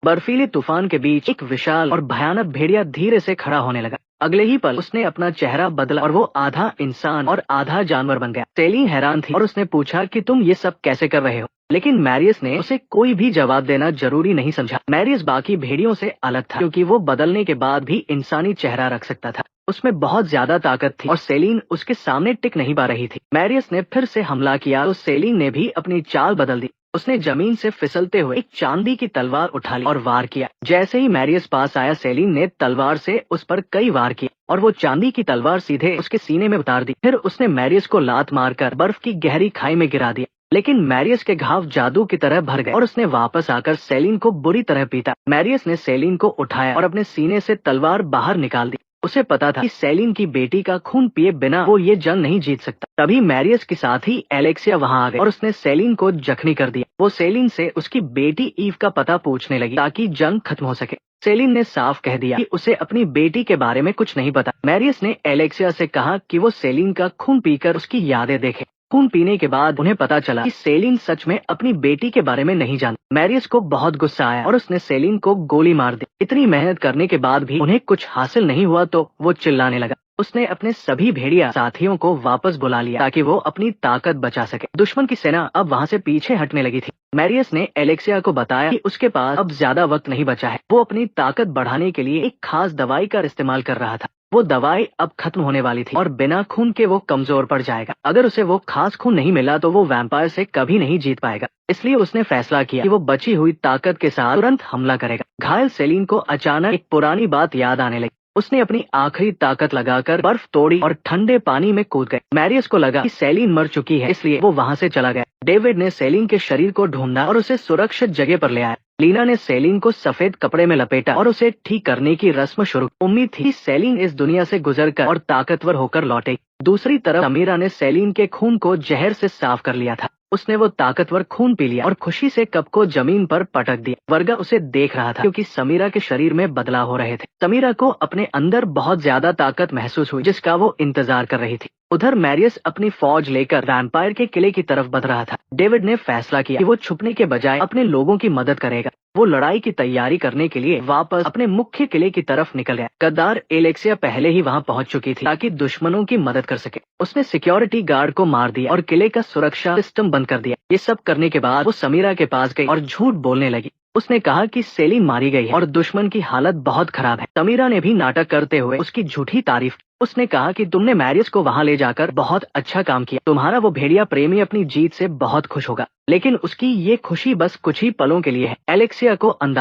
बर्फीले तूफान के बीच एक विशाल और भयानक भेड़िया धीरे से खड़ा होने लगा। अगले ही पल उसने अपना चेहरा बदला और वो आधा इंसान और आधा जानवर बन गया। सेलिन हैरान थी और उसने पूछा कि तुम ये सब कैसे कर रहे हो, लेकिन मैरियस ने उसे कोई भी जवाब देना जरूरी नहीं समझा। मैरियस बाकी भेड़ियों से अलग था क्योंकि वो बदलने के बाद भी इंसानी चेहरा रख सकता था। उसमें बहुत ज्यादा ताकत थी और सेलिन उसके सामने टिक नहीं पा रही थी। मैरियस ने फिर से हमला किया तो सेलिन ने भी अपनी चाल बदल दी। उसने जमीन से फिसलते हुए एक चांदी की तलवार उठा ली और वार किया। जैसे ही मैरियस पास आया, सेलिन ने तलवार से उस पर कई वार किए और वो चांदी की तलवार सीधे उसके सीने में उतार दी। फिर उसने मैरियस को लात मारकर बर्फ की गहरी खाई में गिरा दिया। लेकिन मैरियस के घाव जादू की तरह भर गए और उसने वापस आकर सेलिन को बुरी तरह पीटा। मैरियस ने सेलिन को उठाया और अपने सीने से तलवार बाहर निकाल दी। उसे पता था कि सेलिन की बेटी का खून पिए बिना वो ये जंग नहीं जीत सकता। तभी मैरियस के साथ ही एलेक्सिया वहां आ गई और उसने सेलिन को जख्मी कर दिया। वो सेलिन से उसकी बेटी ईव का पता पूछने लगी ताकि जंग खत्म हो सके। सेलिन ने साफ कह दिया कि उसे अपनी बेटी के बारे में कुछ नहीं पता। मैरियस ने एलेक्सिया से कहा कि वो सेलिन का खून पीकर उसकी यादें देखे। खून पीने के बाद उन्हें पता चला कि सेलिन सच में अपनी बेटी के बारे में नहीं जानती। मैरियस को बहुत गुस्सा आया और उसने सेलिन को गोली मार दी। इतनी मेहनत करने के बाद भी उन्हें कुछ हासिल नहीं हुआ तो वो चिल्लाने लगा। उसने अपने सभी भेड़िया साथियों को वापस बुला लिया ताकि वो अपनी ताकत बचा सके। दुश्मन की सेना अब वहां से पीछे हटने लगी थी। मैरियस ने एलेक्सिया को बताया कि उसके पास अब ज्यादा वक्त नहीं बचा है। वो अपनी ताकत बढ़ाने के लिए एक खास दवाई का इस्तेमाल कर रहा था। वो दवाई अब खत्म होने वाली थी और बिना खून के वो कमजोर पड़ जाएगा। अगर उसे वो खास खून नहीं मिला तो वो वैम्पायर से कभी नहीं जीत पाएगा। इसलिए उसने फैसला किया कि वो बची हुई ताकत के साथ तुरंत हमला करेगा। घायल सेलिन को अचानक एक पुरानी बात याद आने लगी। उसने अपनी आखिरी ताकत लगाकर बर्फ तोड़ी और ठंडे पानी में कूद गए। मैरियस को लगा कि सेलिन मर चुकी है, इसलिए वो वहां से चला गया। डेविड ने सेलिन के शरीर को ढूंढा और उसे सुरक्षित जगह पर ले आया। लीना ने सेलिन को सफेद कपड़े में लपेटा और उसे ठीक करने की रस्म शुरू। उम्मीद थी कि सेलिन इस दुनिया से गुजरकर और ताकतवर होकर लौटेगी। दूसरी तरफ समीरा ने सेलिन के खून को जहर से साफ कर लिया था। उसने वो ताकतवर खून पी लिया और खुशी से कप को जमीन पर पटक दिया। वर्गा उसे देख रहा था क्योंकि समीरा के शरीर में बदलाव हो रहे थे। समीरा को अपने अंदर बहुत ज्यादा ताकत महसूस हुई जिसका वो इंतजार कर रही थी। उधर मैरियस अपनी फौज लेकर वैम्पायर के किले की तरफ बढ़ रहा था। डेविड ने फैसला किया कि वो छुपने के बजाय अपने लोगों की मदद करेगा। वो लड़ाई की तैयारी करने के लिए वापस अपने मुख्य किले की तरफ निकल गया। गद्दार एलेक्सिया पहले ही वहां पहुंच चुकी थी ताकि दुश्मनों की मदद कर सके। उसने सिक्योरिटी गार्ड को मार दिया और किले का सुरक्षा सिस्टम बंद कर दिया। ये सब करने के बाद वो समीरा के पास गई और झूठ बोलने लगी। उसने कहा कि सेलिन मारी गई है और दुश्मन की हालत बहुत खराब है। समीरा ने भी नाटक करते हुए उसकी झूठी तारीफ। उसने कहा कि तुमने मैरियस को वहां ले जाकर बहुत अच्छा काम किया। तुम्हारा वो भेड़िया प्रेमी अपनी जीत से बहुत खुश होगा, लेकिन उसकी ये खुशी बस कुछ ही पलों के लिए है। एलेक्सिया को अंदाजा